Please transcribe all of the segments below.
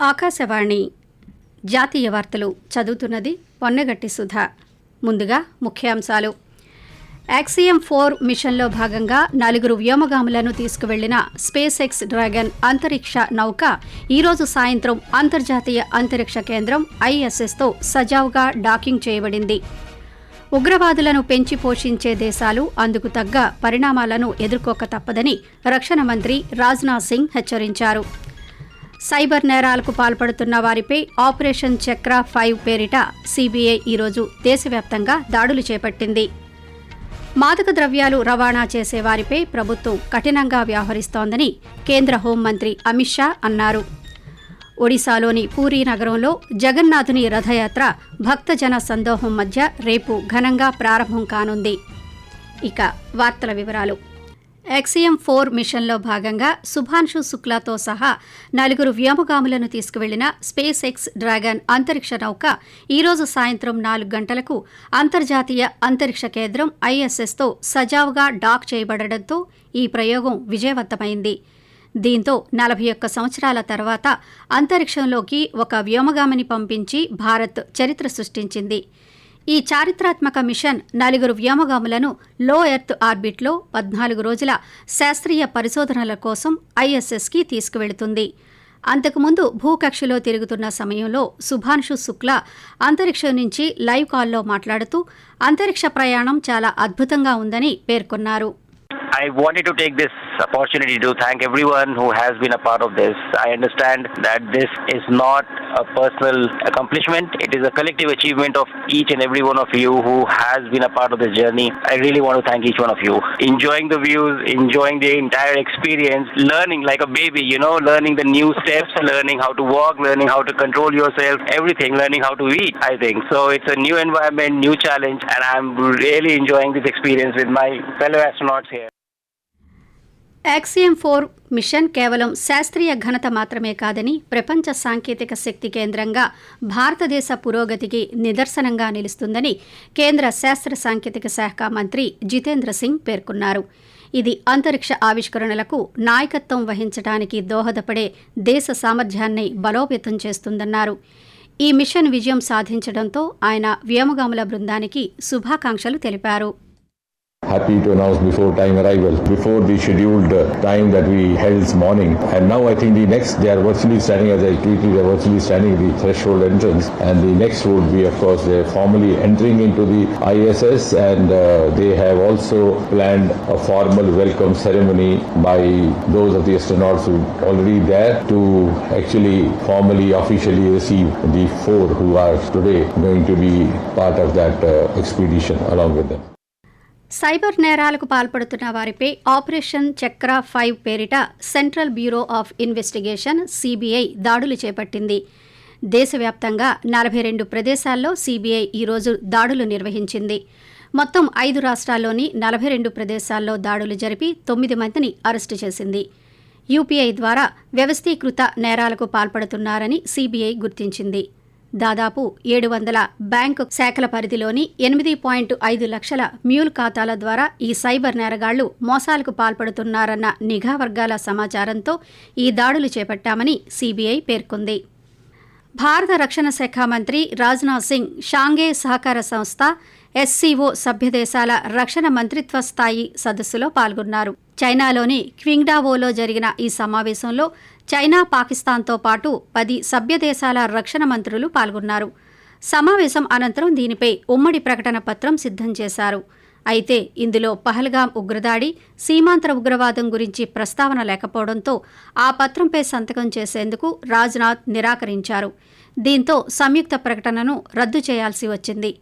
ఆకాశవాణి జాతీయ వార్తలు చదువుతున్నది పొన్నగట్టి సుధా. ముందుగా ముఖ్యాంశాలు. యాక్సియం 4 మిషన్లో భాగంగా 4 వ్యోమగాములను తీసుకువెళ్లిన స్పేస్ ఎక్స్ డ్రాగన్ అంతరిక్ష నౌక ఈరోజు సాయంత్రం అంతర్జాతీయ అంతరిక్ష కేంద్రం ISSతో సజావుగా డాకింగ్ చేయబడింది. ఉగ్రవాదులను పెంచి పోషించే దేశాలు అందుకు తగ్గ పరిణామాలను ఎదుర్కోక తప్పదని రక్షణ మంత్రి రాజ్నాథ్ సింగ్ హెచ్చరించారు. సైబర్ నేరాలకు పాల్పడుతున్న వారిపై ఆపరేషన్ చక్ర 5 పేరిట CBI ఈరోజు దేశవ్యాప్తంగా దాడులు చేపట్టింది. మాదక ద్రవ్యాలు రవాణా చేసే వారిపై ప్రభుత్వం కఠినంగా వ్యవహరిస్తోందని కేంద్ర హోంమంత్రి అమిత్ షా అన్నారు. ఒడిశాలోని పూరీ నగరంలో జగన్నాథుని రథయాత్ర భక్తజన సందోహం మధ్య రేపు ఘనంగా ప్రారంభం కానుంది. ఇక వార్తల వివరాలు. యాక్సియం 4 మిషన్లో భాగంగా శుభాంశు శుక్లాతో సహా 4 వ్యోమగాములను తీసుకువెళ్లిన స్పేస్ ఎక్స్ డ్రాగన్ అంతరిక్ష నౌక ఈరోజు సాయంత్రం 4 గంటలకు అంతర్జాతీయ అంతరిక్ష కేంద్రం ISSతో సజావుగా డాక్ చేయబడడంతో ఈ ప్రయోగం విజయవంతమైంది. దీంతో 41 సంవత్సరాల తర్వాత అంతరిక్షంలోకి ఒక వ్యోమగామిని పంపించి భారత్ చరిత్ర సృష్టించింది. ఈ చారిత్రాత్మక మిషన్ 4 వ్యోమగాములను లో ఎర్త్ ఆర్బిట్లో 14 రోజుల శాస్త్రీయ పరిశోధనల కోసం ISSకి తీసుకువెళుతుంది. అంతకుముందు భూకక్షలో తిరుగుతున్న సమయంలో శుభాంశు శుక్లా అంతరిక్షం నుంచి లైవ్ కాల్లో మాట్లాడుతూ అంతరిక్ష ప్రయాణం చాలా అద్భుతంగా ఉందని పేర్కొన్నారు. I wanted to take this opportunity to thank everyone who has been a part of this. I understand that this is not a personal accomplishment. It is a collective achievement of each and every one of you who has been a part of this journey. I really want to thank each one of you. Enjoying the views, enjoying the entire experience, learning like a baby, learning the new steps, learning how to walk, learning how to control yourself, everything, learning how to eat, I think. So it's a new environment, new challenge, and I'm really enjoying this experience with my fellow astronauts here. Axiom 4 mission కేవలం శాస్త్రీయ ఘనత మాత్రమే కాదని ప్రపంచ సాంకేతిక శక్తి కేంద్రంగా భారతదేశ పురోగతికి నిదర్శనంగా నిలుస్తుందని కేంద్ర శాస్త్ర సాంకేతిక శాఖ మంత్రి జితేంద్ర సింగ్ పేర్కొన్నారు. ఇది అంతరిక్ష ఆవిష్కరణలకు నాయకత్వం వహించడానికి దోహదపడే దేశ సామర్థ్యాన్ని బలోపేతం చేస్తుందన్నారు. ఈ మిషన్ విజయం సాధించడంతో ఆయన వ్యోమగాముల బృందానికి శుభాకాంక్షలు తెలిపారు. Happy to announce before time arrival, before the scheduled time that we held this morning. And now I think they are virtually standing, as I tweeted, they are virtually standing at the threshold entrance. And the next would be, of course, they are formally entering into the ISS, and they have also planned a formal welcome ceremony by those of the astronauts who are already there to actually formally, officially receive the 4 who are today going to be part of that expedition along with them. Cyber నేరాలకు పాల్పడుతున్న వారిపై operation చక్ర 5 పేరిట central bureau of investigation CBI దాడులు చేపట్టింది. దేశవ్యాప్తంగా 42 ప్రదేశాల్లో CBI ఈరోజు దాడులు నిర్వహించింది. మొత్తం 5 రాష్ట్రాల్లోని 42 ప్రదేశాల్లో దాడులు జరిపి 9 మందిని అరెస్టు చేసింది. UPI ద్వారా వ్యవస్థీకృత నేరాలకు పాల్పడుతున్నారని CBI గుర్తించింది. దాదాపు 700 బ్యాంకు శాఖల పరిధిలోని 8.5 లక్షల మ్యూల్ ఖాతాల ద్వారా ఈ సైబర్ నేరగాళ్లు మోసాలకు పాల్పడుతున్నారన్న నిఘా వర్గాల సమాచారంతో ఈ దాడులు చేపట్టామని CBI పేర్కొంది. భారత రక్షణ శాఖ మంత్రి రాజ్నాథ్ సింగ్ షాంఘై సహకార సంస్థ SCO సభ్యదేశాల రక్షణ మంత్రిత్వ స్థాయి సదస్సులో పాల్గొన్నారు. చైనాలోని క్వింగ్డావోలో జరిగిన ఈ సమావేశంలో చైనా, పాకిస్తాన్తో పాటు 10 సభ్యదేశాల రక్షణ మంత్రులు పాల్గొన్నారు. సమావేశం అనంతరం దీనిపై ఉమ్మడి ప్రకటన పత్రం సిద్ధం చేశారు. అయితే ఇందులో పహల్గాం ఉగ్రదాడి, సీమాంతర ఉగ్రవాదం గురించి ప్రస్తావన లేకపోవడంతో ఆ పత్రంపై సంతకం చేసేందుకు రాజ్నాథ్ నిరాకరించారు. దీంతో సంయుక్త ప్రకటనను రద్దు చేయాల్సి వచ్చింది.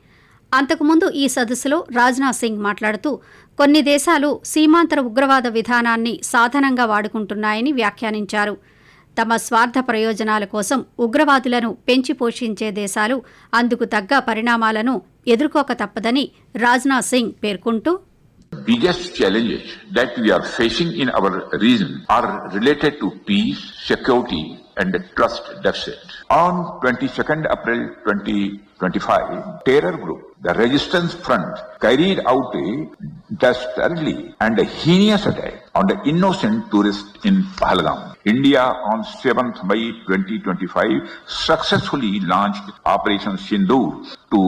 అంతకుముందు ఈ సదస్సులో రాజ్నాథ్ సింగ్ మాట్లాడుతూ కొన్ని దేశాలు సీమాంతర ఉగ్రవాద విధానాన్ని సాధనంగా వాడుకుంటున్నాయని వ్యాఖ్యానించారు. తమ స్వార్థ ప్రయోజనాల కోసం ఉగ్రవాదులను పెంచి పోషించే దేశాలు అందుకు తగ్గ పరిణామాలను ఎదుర్కోక తప్పదని రాజ్నాథ్ సింగ్ పేర్కొంటూ biggest challenges that we are facing in our region are related to peace, security and trust deficit. On 22nd April 2025, terror group, the Resistance Front, carried out a dastardly and heinous attack on the innocent tourist in Pahalgam. India on 7th May 2025 successfully launched Operation Sindoor to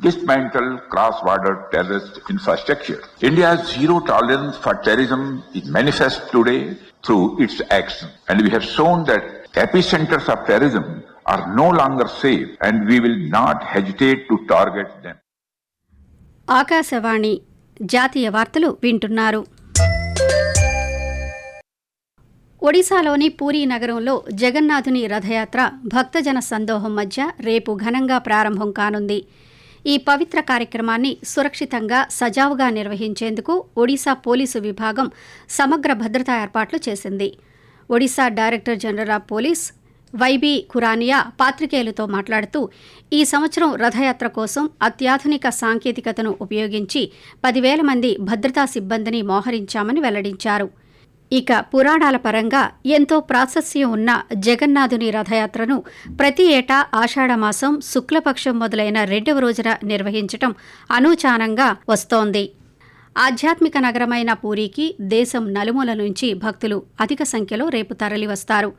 dismantle cross-border terrorist infrastructure. India's zero tolerance for terrorism is manifest today through its action, and we have shown that epicenters of terrorism are no longer safe, and we will not hesitate to target them. Akashvani జాతీయ వార్తలు వింటున్నారు. ఒడిశాలోని పూరీ నగరంలో జగన్నాథుని రథయాత్ర భక్తజన సందోహం మధ్య రేపు ఘనంగా ప్రారంభం కానుంది. ఈ పవిత్ర కార్యక్రమాన్ని సురక్షితంగా సజావుగా నిర్వహించేందుకు ఒడిశా పోలీసు విభాగం సమగ్ర భద్రతా ఏర్పాట్లు చేసింది. Odisha director general of police YB Khurania పాత్రికేయులతో మాట్లాడుతూ ఈ సంవత్సరం రథయాత్ర కోసం అత్యాధునిక సాంకేతికతను ఉపయోగించి 10,000 మంది భద్రతా సిబ్బందిని మోహరించామని వెల్లడించారు. ఇక పురాణాల పరంగా ఎంతో ప్రాశస్యం ఉన్న జగన్నాథుని రథయాత్రను ప్రతి ఏటా ఆషాఢమాసం శుక్లపక్షం మొదలైన 2వ రోజున నిర్వహించటం అనూచానంగా వస్తోంది. ఆధ్యాత్మిక నగరమైన పూరీకి దేశం నలుమూల నుంచి భక్తులు అధిక సంఖ్యలో రేపు తరలివస్తారు.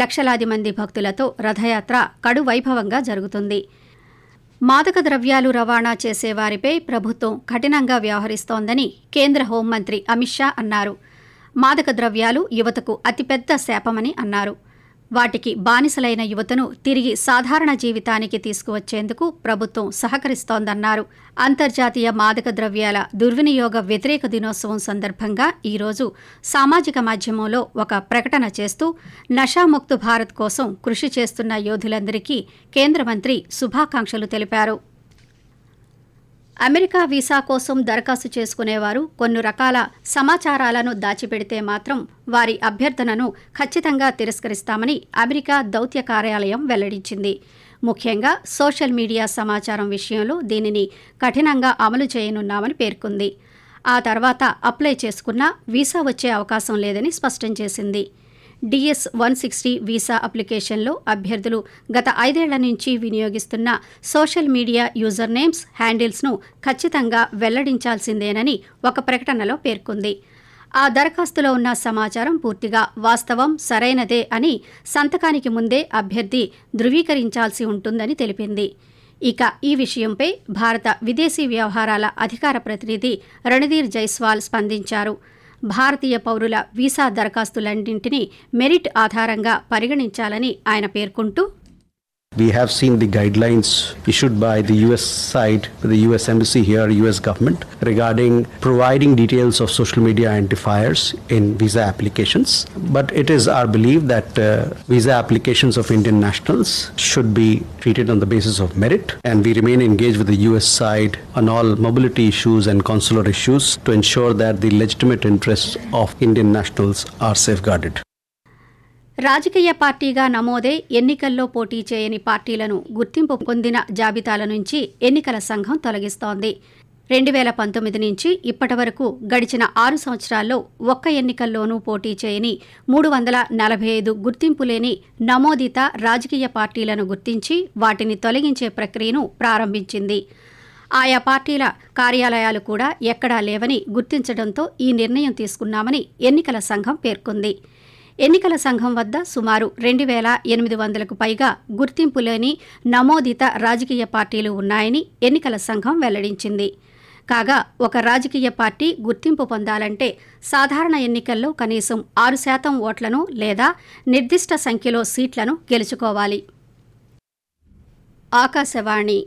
లక్షలాది మంది భక్తులతో రథయాత్ర కడు వైభవంగా జరుగుతుంది. మాదక ద్రవ్యాలు రవాణా చేసేవారిపై ప్రభుత్వం కఠినంగా వ్యవహరిస్తోందని కేంద్ర హోంమంత్రి అమిత్ షా అన్నారు. మాదక ద్రవ్యాలు యువతకు అతిపెద్ద శాపమని అన్నారు. వాటికి బానిసలైన యువతను తిరిగి సాధారణ జీవితానికి తీసుకువచ్చేందుకు ప్రభుత్వం సహకరిస్తోందన్నారు. అంతర్జాతీయ మాదక ద్రవ్యాల దుర్వినియోగ వ్యతిరేక దినోత్సవం సందర్భంగా ఈరోజు సామాజిక మాధ్యమంలో ఒక ప్రకటన చేస్తూ నషాముక్త్ భారత్ కోసం కృషి చేస్తున్న యోధులందరికీ కేంద్ర మంత్రి శుభాకాంక్షలు తెలిపారు. అమెరికా వీసా కోసం దరఖాస్తు చేసుకునేవారు కొన్ని రకాల సమాచారాలను దాచిపెడితే మాత్రం వారి అభ్యర్థనను ఖచ్చితంగా తిరస్కరిస్తామని అమెరికా దౌత్య కార్యాలయం వెల్లడించింది. ముఖ్యంగా సోషల్ మీడియా సమాచారం విషయంలో దీనిని కఠినంగా అమలు చేయనున్నామని పేర్కొంది. ఆ తర్వాత అప్లై చేసుకున్నా వీసా వచ్చే అవకాశం లేదని స్పష్టం చేసింది. DS-160 వీసా అప్లికేషన్లో అభ్యర్థులు గత 5 ఏళ్ల నుంచి వినియోగిస్తున్న సోషల్ మీడియా యూజర్ నేమ్స్, హ్యాండిల్స్ను ఖచ్చితంగా వెల్లడించాల్సిందేనని ఒక ప్రకటనలో పేర్కొంది. ఆ దరఖాస్తులో ఉన్న సమాచారం పూర్తిగా వాస్తవం, సరైనదే అని సంతకానికి ముందే అభ్యర్థి ధృవీకరించాల్సి ఉంటుందని తెలిపింది. ఇక ఈ విషయంపై భారత విదేశీ వ్యవహారాల అధికార ప్రతినిధి రణధీర్ జైస్వాల్ స్పందించారు. భారతీయ పౌరుల వీసా దరఖాస్తులన్నింటినీ మెరిట్ ఆధారంగా పరిగణించాలని ఆయన పేర్కొంటూ We have seen the guidelines issued by the US side, the US Embassy here, US government, regarding providing details of social media identifiers in visa applications. But it is our belief that visa applications of Indian nationals should be treated on the basis of merit, and we remain engaged with the US side on all mobility issues and consular issues to ensure that the legitimate interests of Indian nationals are safeguarded. రాజకీయ పార్టీగా నమోదే ఎన్నికల్లో పోటీ చేయని పార్టీలను గుర్తింపు పొందిన జాబితాల నుంచి ఎన్నికల సంఘం తొలగిస్తోంది. 2019 నుంచి ఇప్పటి వరకు గడిచిన 6 సంవత్సరాల్లో ఒక్క ఎన్నికల్లోనూ పోటీ చేయని 345 గుర్తింపు లేని నమోదిత రాజకీయ పార్టీలను గుర్తించి వాటిని తొలగించే ప్రక్రియను ప్రారంభించింది. ఆయా పార్టీల కార్యాలయాలు కూడా ఎక్కడా లేవని గుర్తించడంతో ఈ నిర్ణయం తీసుకున్నామని ఎన్నికల సంఘం పేర్కొంది. ఎన్నికల సంఘం వద్ద సుమారు 2,800కు పైగా గుర్తింపు లేని నమోదిత రాజకీయ పార్టీలు ఉన్నాయని ఎన్నికల సంఘం వెల్లడించింది. కాగా ఒక రాజకీయ పార్టీ గుర్తింపు పొందాలంటే సాధారణ ఎన్నికల్లో కనీసం 6% ఓట్లను లేదా నిర్దిష్ట సంఖ్యలో సీట్లను గెలుచుకోవాలి. ఆకాశవాణి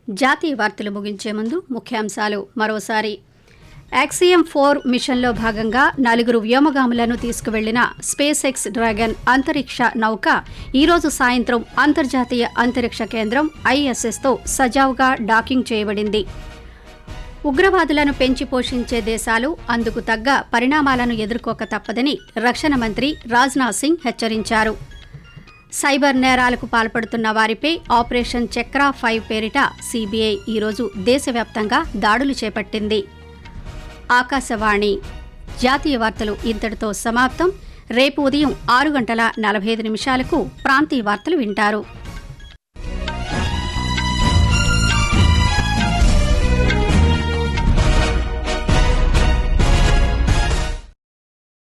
జాతీయ వార్తలు ముగించే ముందు ముఖ్యాంశాలు మరోసారి. యాక్సియం-4 మిషన్లో భాగంగా 4 వ్యోమగాములను తీసుకువెళ్లిన స్పేస్ ఎక్స్ డ్రాగన్ అంతరిక్ష నౌక ఈరోజు సాయంత్రం అంతర్జాతీయ అంతరిక్ష కేంద్రం ISSతో సజావుగా డాకింగ్ చేయబడింది. ఉగ్రవాదులను పెంచి పోషించే దేశాలు అందుకు తగ్గ పరిణామాలను ఎదుర్కోక తప్పదని రక్షణ మంత్రి రాజ్నాథ్ సింగ్ హెచ్చరించారు. సైబర్ నేరాలకు పాల్పడుతున్న వారిపై ఆపరేషన్ చక్రా 5 పేరిట CBI ఈరోజు దేశవ్యాప్తంగా దాడులు చేపట్టింది. ఆకాశవాణి జాతీయ వార్తలు ఇంతటితో సమాప్తం. రేపు ఉదయం 6:45 ప్రాంతీయ వార్తలు వింటారు.